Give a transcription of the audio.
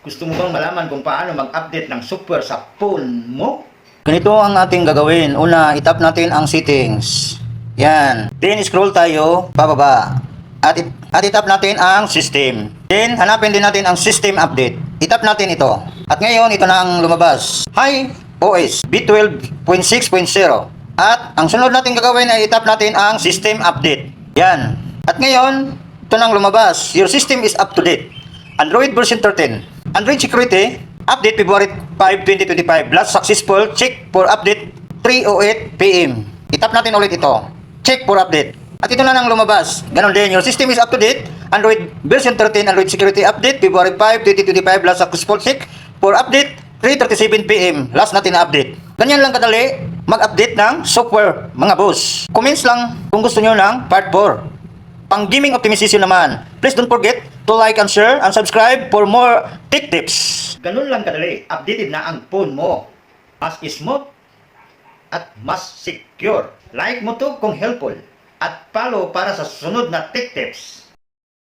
Gusto mo bang malaman kung paano mag-update ng software sa phone mo? Ganito ang ating gagawin. Una, itap natin ang settings. Yan. Then, scroll tayo pababa. At itap natin ang system. Then, hanapin din natin ang system update. Itap natin ito. At ngayon, ito na ang lumabas. Hi OS V12.6.0. At ang sunod natin gagawin ay itap natin ang system update. Yan. At ngayon, ito na ang lumabas. Your system is up to date. Android version 13. Android security, update February 5, 2025. Last successful, check for update 3:08 PM. Itap natin ulit ito. Check for update. At ito na nang lumabas. Ganon din, your system is up to date. Android version 13, Android security update February 5, 2025. Last successful, check for update 3:37 PM. Last natin na update. Ganyan lang kadali mag-update ng software, mga boss. Comments lang kung gusto nyo ng part 4. Pang gaming optimization naman. Please don't forget to like and share and subscribe for more tech tips. Ganun lang kadali. Updated na ang phone mo. Mas smooth at mas secure. Like mo to kung helpful. At follow para sa sunod na tech tips.